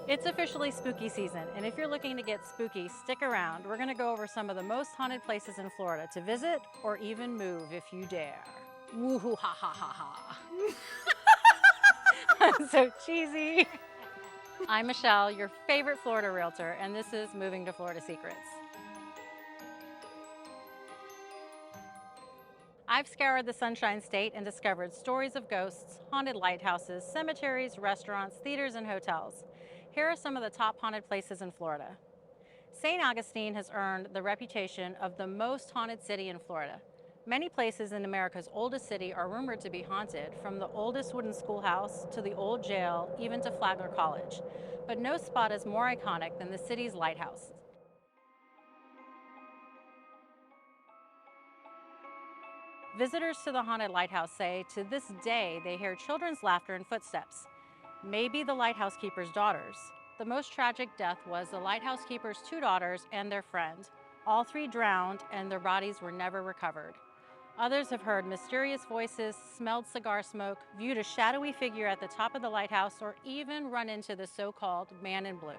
It's officially spooky season, and if you're looking to get spooky, stick around. We're going to go over some of the most haunted places in Florida to visit or even move if you dare. Woohoo ha ha ha ha. So cheesy. I'm Michelle, your favorite Florida realtor, and this is Moving to Florida Secrets. I've scoured the Sunshine State and discovered stories of ghosts, haunted lighthouses, cemeteries, restaurants, theaters, and hotels. Here are some of the top haunted places in Florida. St. Augustine has earned the reputation of the most haunted city in Florida. Many places in America's oldest city are rumored to be haunted, from the oldest wooden schoolhouse to the old jail, even to Flagler College. But no spot is more iconic than the city's lighthouse. Visitors to the haunted lighthouse say to this day they hear children's laughter and footsteps, maybe the lighthouse keeper's daughters. The most tragic death was the lighthouse keeper's two daughters and their friend. All three drowned and their bodies were never recovered. Others have heard mysterious voices, smelled cigar smoke, viewed a shadowy figure at the top of the lighthouse, or even run into the so-called man in blue.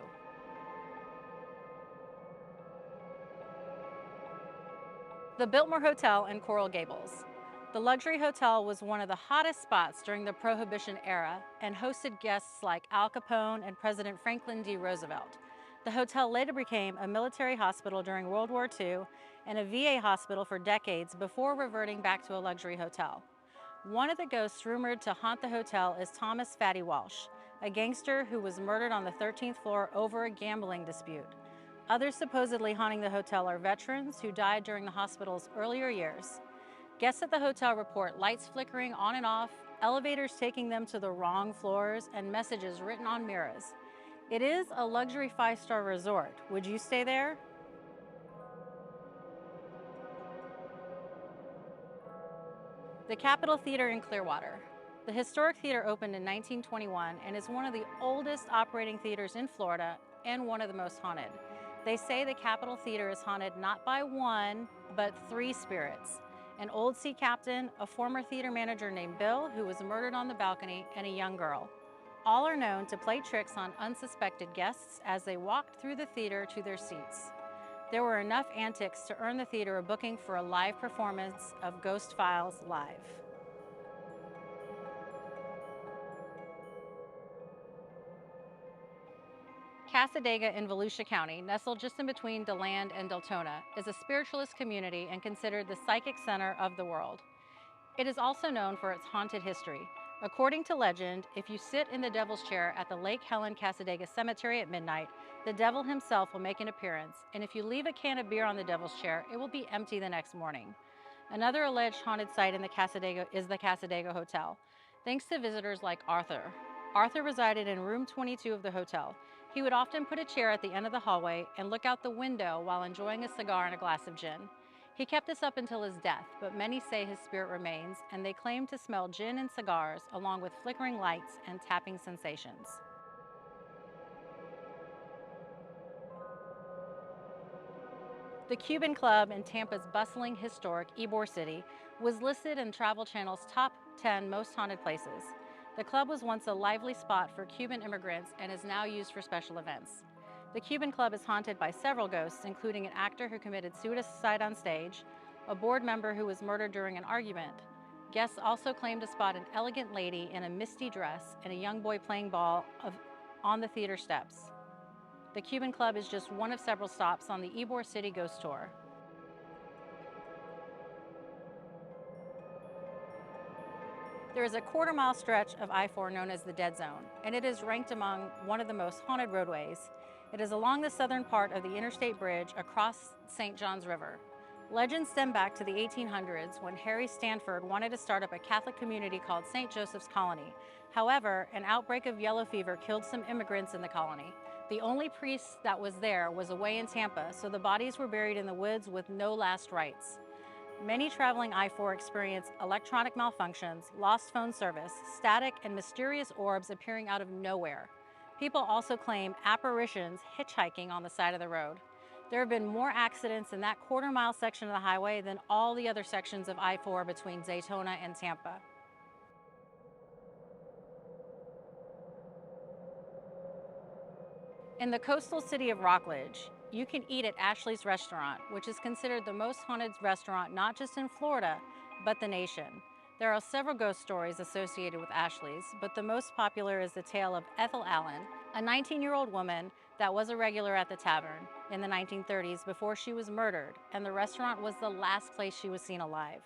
The Biltmore Hotel in Coral Gables. The luxury hotel was one of the hottest spots during the Prohibition era and hosted guests like Al Capone and President Franklin D. Roosevelt. The hotel later became a military hospital during World War II and a VA hospital for decades before reverting back to a luxury hotel. One of the ghosts rumored to haunt the hotel is Thomas Fatty Walsh, a gangster who was murdered on the 13th floor over a gambling dispute. Others supposedly haunting the hotel are veterans who died during the hospital's earlier years. Guests at the hotel report lights flickering on and off, elevators taking them to the wrong floors, and messages written on mirrors. It is a luxury 5-star resort. Would you stay there? The Capitol Theater in Clearwater. The historic theater opened in 1921 and is one of the oldest operating theaters in Florida and one of the most haunted. They say the Capitol Theater is haunted not by one, but 3 spirits: an old sea captain, a former theater manager named Bill, who was murdered on the balcony, and a young girl. All are known to play tricks on unsuspected guests as they walked through the theater to their seats. There were enough antics to earn the theater a booking for a live performance of Ghost Files Live. Cassadaga in Volusia County, nestled just in between DeLand and Deltona, is a spiritualist community and considered the psychic center of the world. It is also known for its haunted history. According to legend, if you sit in the devil's chair at the Lake Helen Cassadaga Cemetery at midnight, the devil himself will make an appearance, and if you leave a can of beer on the devil's chair, it will be empty the next morning. Another alleged haunted site in the Cassadaga is the Cassadaga Hotel, thanks to visitors like Arthur. Arthur resided in room 22 of the hotel. He would often put a chair at the end of the hallway and look out the window while enjoying a cigar and a glass of gin. He kept this up until his death, but many say his spirit remains, and they claim to smell gin and cigars along with flickering lights and tapping sensations. The Cuban Club in Tampa's bustling, historic Ybor City was listed in Travel Channel's top 10 most haunted places. The club was once a lively spot for Cuban immigrants and is now used for special events. The Cuban Club is haunted by several ghosts, including an actor who committed suicide on stage, a board member who was murdered during an argument. Guests also claim to spot an elegant lady in a misty dress and a young boy playing ball on the theater steps. The Cuban Club is just one of several stops on the Ybor City Ghost Tour. There is a quarter-mile stretch of I-4 known as the Dead Zone, and it is ranked among one of the most haunted roadways. It is along the southern part of the interstate bridge across St. Johns River. Legends stem back to the 1800s when Harry Stanford wanted to start up a Catholic community called St. Joseph's Colony. However, an outbreak of yellow fever killed some immigrants in the colony. The only priest that was there was away in Tampa, so the bodies were buried in the woods with no last rites. Many traveling I-4 experience electronic malfunctions, lost phone service, static, and mysterious orbs appearing out of nowhere. People also claim apparitions hitchhiking on the side of the road. There have been more accidents in that quarter-mile section of the highway than all the other sections of I-4 between Daytona and Tampa. In the coastal city of Rockledge, you can eat at Ashley's Restaurant, which is considered the most haunted restaurant not just in Florida, but the nation. There are several ghost stories associated with Ashley's, but the most popular is the tale of Ethel Allen, a 19-year-old woman that was a regular at the tavern in the 1930s before she was murdered, and the restaurant was the last place she was seen alive.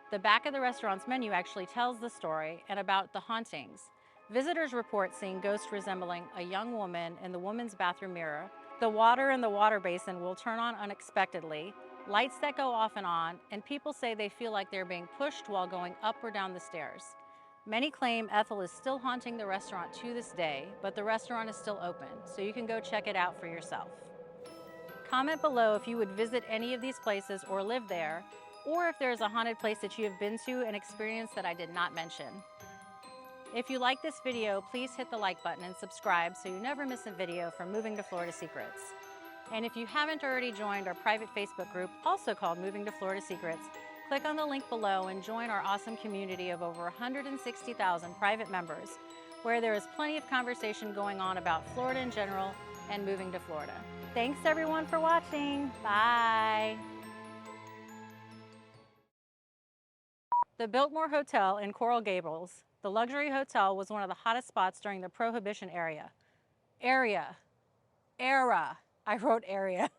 The back of the restaurant's menu actually tells the story and about the hauntings. Visitors report seeing ghosts resembling a young woman in the woman's bathroom mirror. The water in the water basin will turn on unexpectedly, lights that go off and on, and people say they feel like they're being pushed while going up or down the stairs. Many claim Ethel is still haunting the restaurant to this day, but the restaurant is still open, so you can go check it out for yourself. Comment below if you would visit any of these places or live there, or if there's a haunted place that you have been to and experienced that I did not mention. If you like this video, please hit the like button and subscribe so you never miss a video from Moving to Florida Secrets. And if you haven't already joined our private Facebook group, also called Moving to Florida Secrets, click on the link below and join our awesome community of over 160,000 private members, where there is plenty of conversation going on about Florida in general and moving to Florida. Thanks everyone for watching. Bye. The Biltmore Hotel in Coral Gables, the luxury hotel, was one of the hottest spots during the Prohibition era. I wrote area.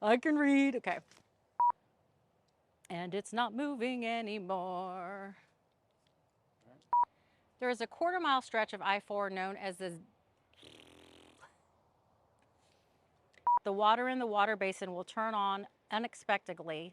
I can read. Okay. And it's not moving anymore. There is a quarter-mile stretch of I-4 known as the water in the water basin will turn on unexpectedly